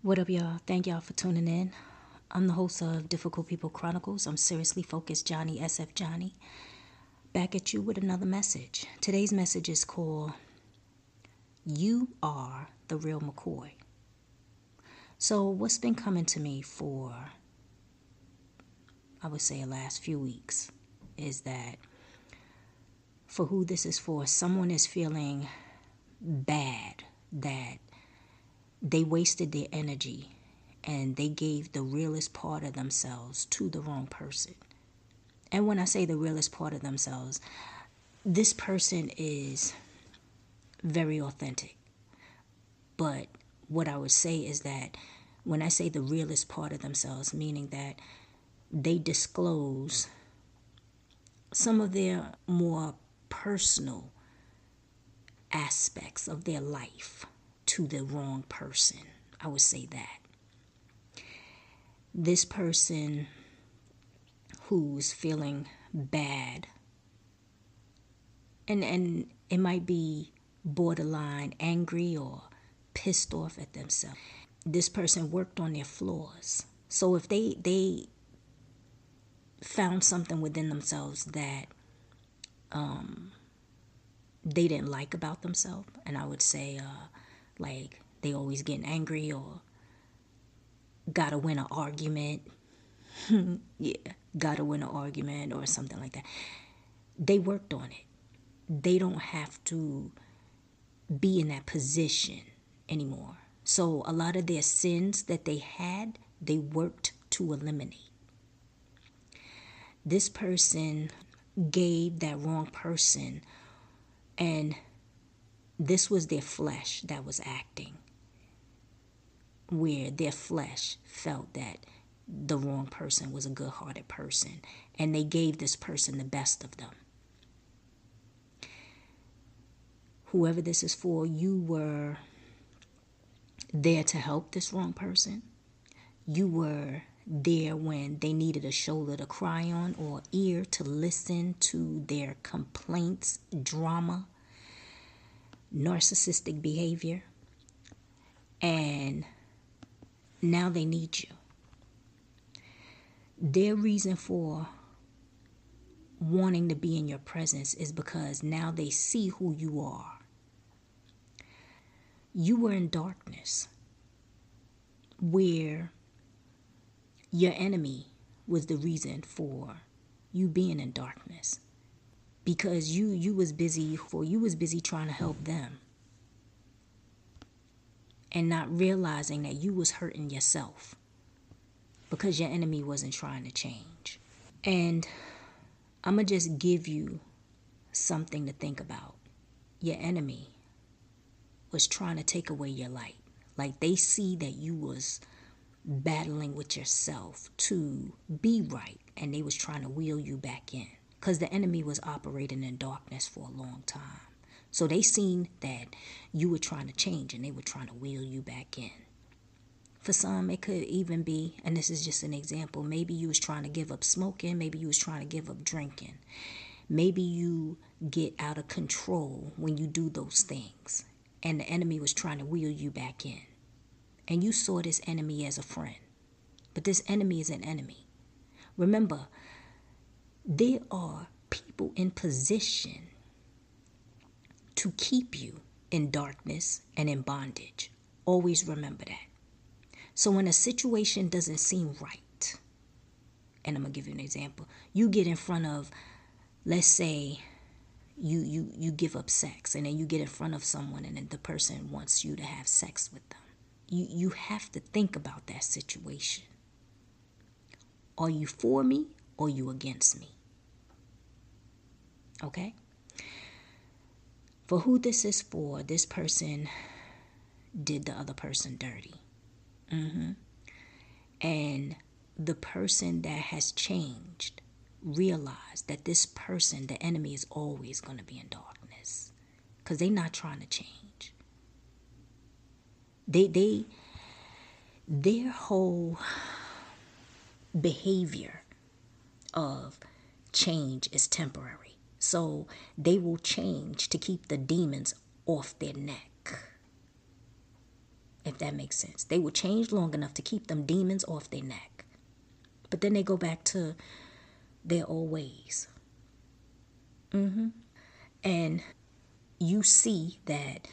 What up, y'all? Thank y'all for tuning in. I'm the host of Difficult People Chronicles. I'm seriously focused Johnny, SF Johnny. Back at you with another message. Today's message is called You Are the Real McCoy. So, what's been coming to me for, I would say, the last few weeks is that for who this is for, someone is feeling bad that they wasted their energy and they gave the realest part of themselves to the wrong person. And when I say the realest part of themselves, this person is very authentic. But what I would say is that when I say the realest part of themselves, meaning that they disclose some of their more personal aspects of their life to the wrong person. I would say that. This person who's feeling bad, and it might be borderline angry or pissed off at themselves. This person worked on their flaws. So if they found something within themselves that they didn't like about themselves, and I would say like they always getting angry or gotta win an argument. Yeah, gotta win an argument or something like that. They worked on it. They don't have to be in that position anymore. So a lot of their sins that they had, they worked to eliminate. This person gave that wrong person, and this was their flesh that was acting, where their flesh felt that the wrong person was a good-hearted person, and they gave this person the best of them. Whoever this is for, you were there to help this wrong person. You were there when they needed a shoulder to cry on or ear to listen to their complaints, drama, narcissistic behavior. And now they need you. Their reason for wanting to be in your presence is because now they see who you are. You were in darkness where your enemy was the reason for you being in darkness, because you was busy trying to help them and not realizing that you was hurting yourself because your enemy wasn't trying to change. And I'm gonna just give you something to think about. Your enemy was trying to take away your light. Like, they see that you was battling with yourself to be right, and they was trying to wheel you back in, because the enemy was operating in darkness for a long time. So they seen that you were trying to change, and they were trying to wheel you back in. For some, it could even be, and this is just an example, maybe you was trying to give up smoking, maybe you was trying to give up drinking. Maybe you get out of control when you do those things, and the enemy was trying to wheel you back in. And you saw this enemy as a friend. But this enemy is an enemy. Remember, there are people in position to keep you in darkness and in bondage. Always remember that. So when a situation doesn't seem right, and I'm going to give you an example. You get in front of, let's say, you give up sex, and then you get in front of someone, and then the person wants you to have sex with them. You have to think about that situation. Are you for me or are you against me? Okay? For who this is for, this person did the other person dirty. And the person that has changed realized that this person, the enemy, is always going to be in darkness, because they're not trying to change. Their whole behavior of change is temporary. So they will change to keep the demons off their neck. if that makes sense. They will change long enough to keep them demons off their neck. But then they go back to their old ways. And you see that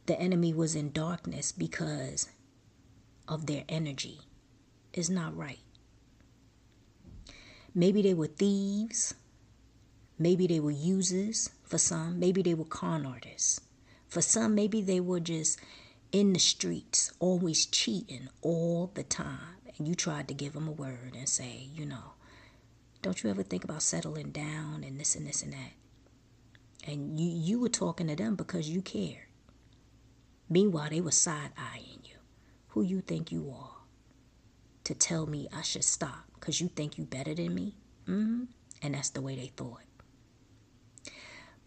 the enemy was in darkness because of their energy. It's not right. Maybe they were thieves. Maybe they were users for some. Maybe they were con artists. For some, maybe they were just in the streets, always cheating all the time. And you tried to give them a word and say, don't you ever think about settling down and this and this and that? And you were talking to them because you cared. Meanwhile, they were side-eyeing you. Who you think you are to tell me I should stop because you think you better than me? And that's the way they thought.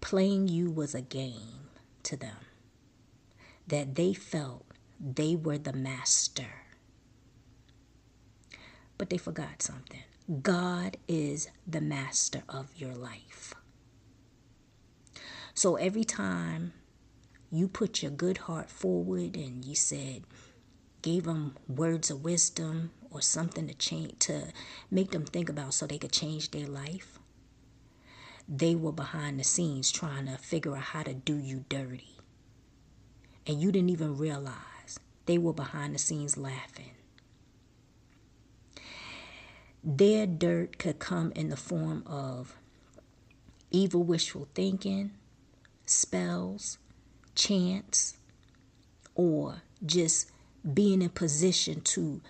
Playing you was a game to them, that they felt they were the master. But they forgot something. God is the master of your life. So every time you put your good heart forward and you said, gave them words of wisdom or something to change, to make them think about so they could change their life, they were behind the scenes trying to figure out how to do you dirty. And you didn't even realize they were behind the scenes laughing. Their dirt could come in the form of evil wishful thinking, spells, chants, or just being in position to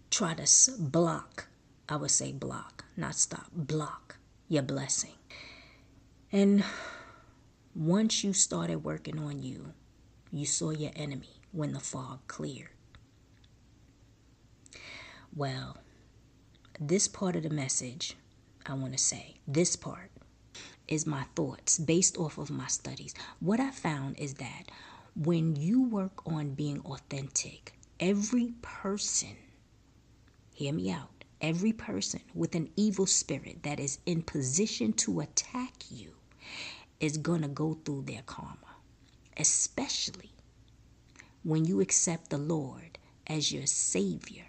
try to block, I would say block, not stop, block your blessing. And once you started working on you, you saw your enemy when the fog cleared. Well, this part of the message, I want to say, this part is my thoughts based off of my studies. What I found is that when you work on being authentic, every person, hear me out, every person with an evil spirit that is in position to attack you is going to go through their karma, especially when you accept the Lord as your Savior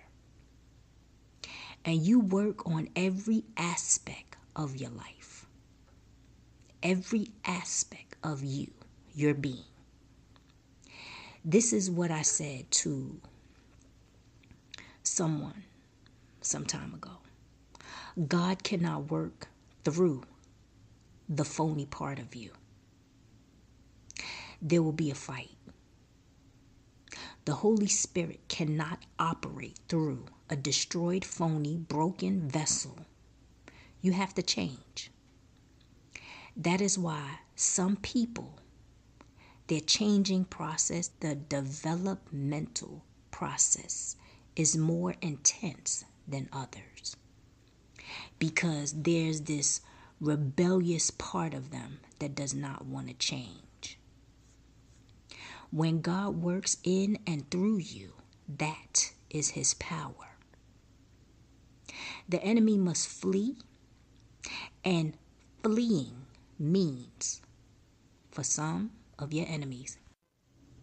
and you work on every aspect of your life, every aspect of you, your being. This is what I said to someone some time ago. God cannot work through the phony part of you. There will be a fight. The Holy Spirit cannot operate through a destroyed, phony, broken vessel. You have to change. That is why some people, their changing process, the developmental process, is more intense than others. Because there's this rebellious part of them that does not want to change. When God works in and through you, that is his power. The enemy must flee, and fleeing means, for some of your enemies,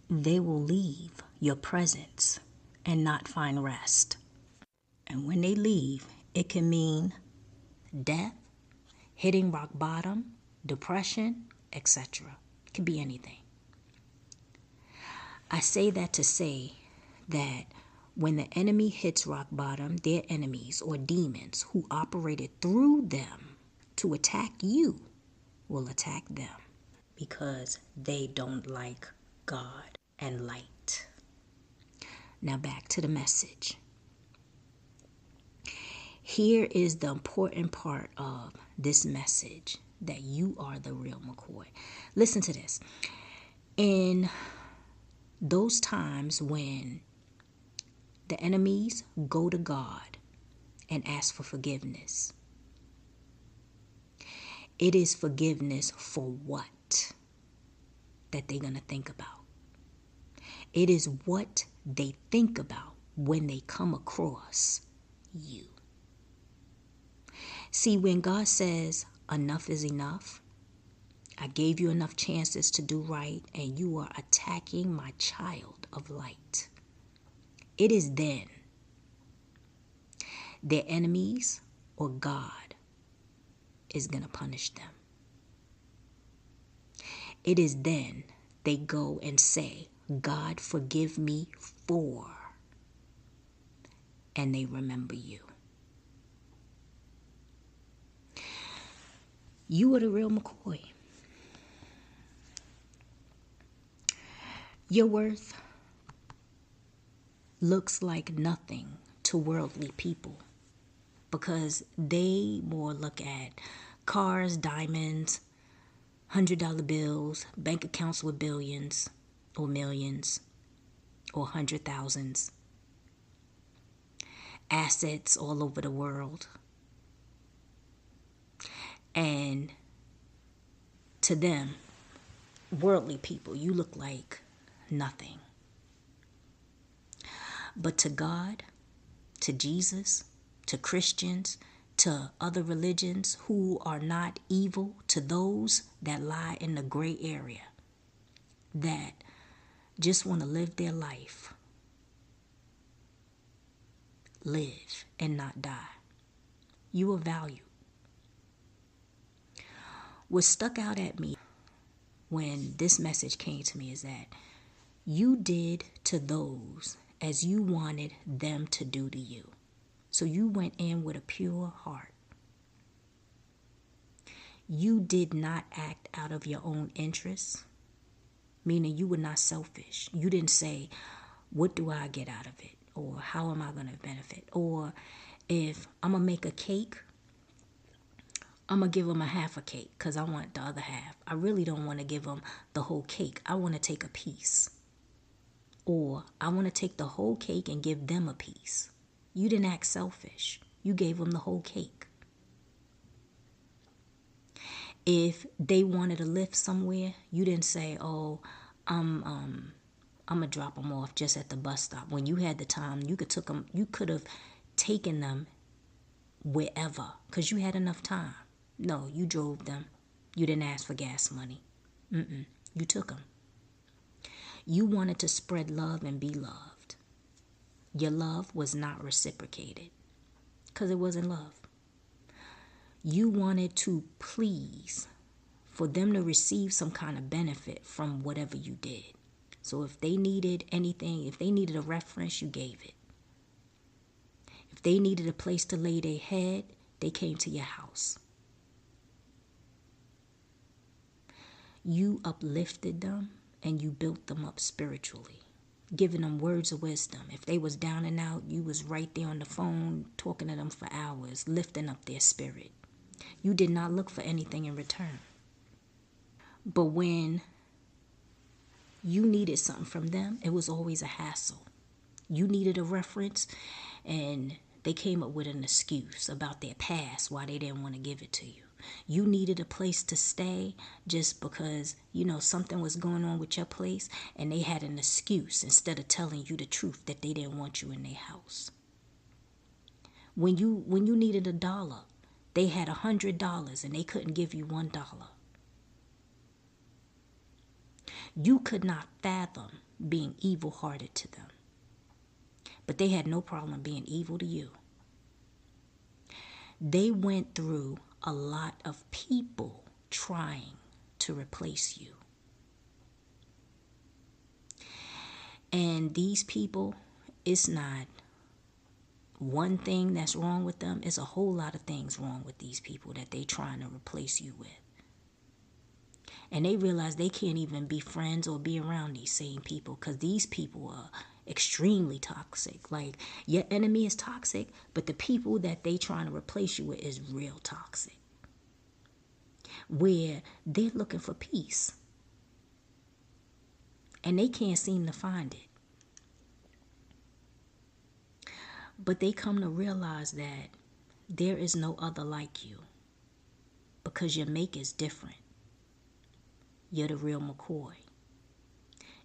they will leave your presence and not find rest. And when they leave, it can mean death, hitting rock bottom, depression, etc. It could be anything. I say that to say that when the enemy hits rock bottom, their enemies or demons who operated through them to attack you will attack them because they don't like God and light. Now back to the message. Here is the important part of this message, that you are the real McCoy. Listen to this. In those times when the enemies go to God and ask for forgiveness, it is forgiveness for what that they're going to think about. It is what they think about when they come across you. See, when God says enough is enough, I gave you enough chances to do right, and you are attacking my child of light. it is then their enemies or God is going to punish them. It is then they go and say, God, forgive me for, and they remember you. You are the real McCoy. Your worth looks like nothing to worldly people because they more look at cars, diamonds, $100 bills, bank accounts with billions or millions or 100,000s, assets all over the world. And to them, worldly people, you look like nothing. But to God, to Jesus, to Christians, to other religions who are not evil, to those that lie in the gray area, that just want to live their life, live and not die, you are valued. What stuck out at me when this message came to me is that you did to those as you wanted them to do to you. So you went in with a pure heart. You did not act out of your own interests, meaning you were not selfish. You didn't say, what do I get out of it? Or how am I going to benefit? Or if I'm going to make a cake, I'm going to give them a half a cake because I want the other half. I really don't want to give them the whole cake. I want to take a piece. Or I want to take the whole cake and give them a piece. You didn't act selfish. You gave them the whole cake. If they wanted to lift somewhere, you didn't say, oh, I'm going to drop them off just at the bus stop. When you had the time, you could have taken them wherever because you had enough time. No, you drove them. You didn't ask for gas money. You took them. You wanted to spread love and be loved. Your love was not reciprocated because it wasn't love. You wanted to please for them to receive some kind of benefit from whatever you did. So if they needed anything, if they needed a reference, you gave it. If they needed a place to lay their head, they came to your house. You uplifted them and you built them up spiritually, giving them words of wisdom. If they was down and out, you was right there on the phone talking to them for hours, lifting up their spirit. You did not look for anything in return. But when you needed something from them, it was always a hassle. You needed a reference and they came up with an excuse about their past, why they didn't want to give it to you. You needed a place to stay just because, something was going on with your place and they had an excuse instead of telling you the truth that they didn't want you in their house. When you needed $1, they had $100 and they couldn't give you $1. You could not fathom being evil-hearted to them, but they had no problem being evil to you. They went through a lot of people trying to replace you. And these people, it's not one thing that's wrong with them. It's a whole lot of things wrong with these people that they trying to replace you with. And they realize they can't even be friends or be around these same people because these people are extremely toxic. Like, your enemy is toxic, but the people that they trying to replace you with is real toxic. Where they're looking for peace. And they can't seem to find it. But they come to realize that there is no other like you. Because your make is different. You're the real McCoy.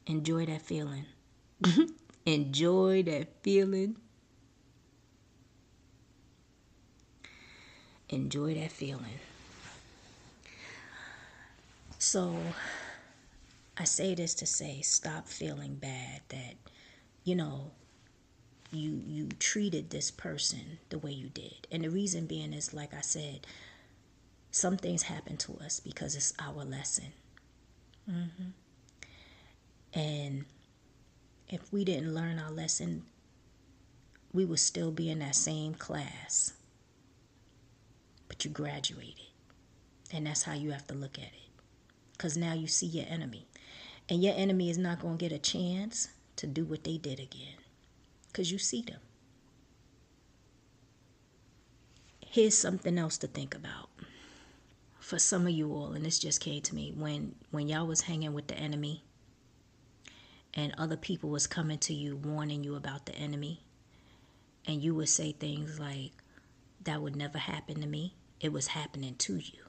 Enjoy that feeling. Enjoy that feeling. Enjoy that feeling. So, I say this to say, stop feeling bad that, you treated this person the way you did. And the reason being is, like I said, some things happen to us because it's our lesson. And if we didn't learn our lesson, we would still be in that same class. But you graduated. And that's how you have to look at it. Because now you see your enemy. And your enemy is not going to get a chance to do what they did again. Because you see them. Here's something else to think about. For some of you all, and this just came to me, when y'all was hanging with the enemy and other people was coming to you warning you about the enemy, and you would say things like, that would never happen to me. It was happening to you.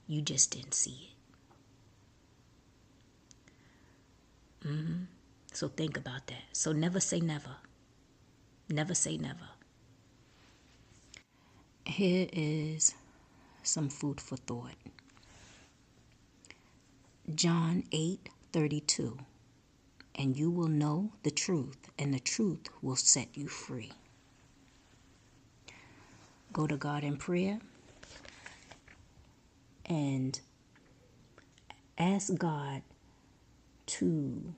You just didn't see it. So think about that. So never say never. Never say never. Here is some food for thought. John 8:32. And you will know the truth, and the truth will set you free. Go to God in prayer and ask God to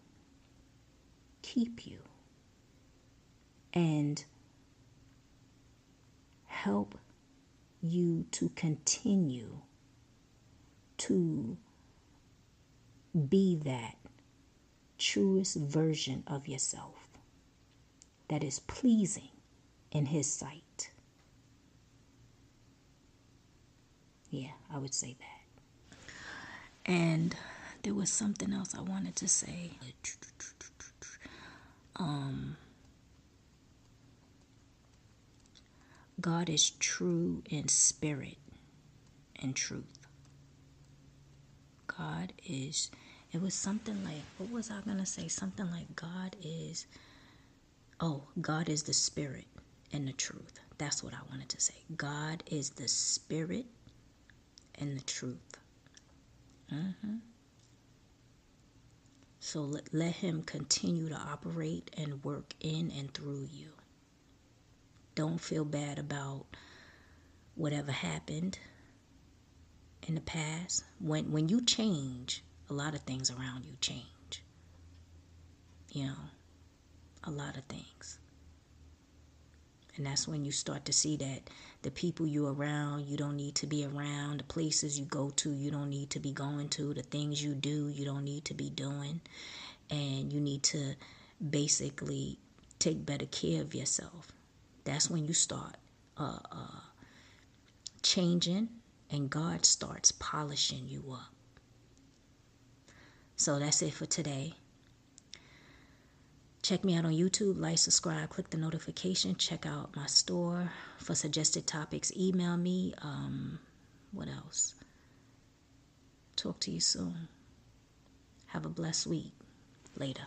keep you and help you to continue to be that truest version of yourself that is pleasing in His sight. Yeah, I would say that. And there was something else I wanted to say. God is true in spirit and truth. God is, it was something like, what was I going to say? Something like God is the spirit and the truth. That's what I wanted to say. God is the spirit and the truth. So let Him continue to operate and work in and through you. Don't feel bad about whatever happened in the past. When you change, a lot of things around you change. You know, a lot of things. And that's when you start to see that the people you're around, you don't need to be around. The places you go to, you don't need to be going to. The things you do, you don't need to be doing. And you need to basically take better care of yourself. That's when you start changing, and God starts polishing you up. So that's it for today. Check me out on YouTube, like, subscribe, click the notification, check out my store. For suggested topics, email me. What else? Talk to you soon. Have a blessed week. Later.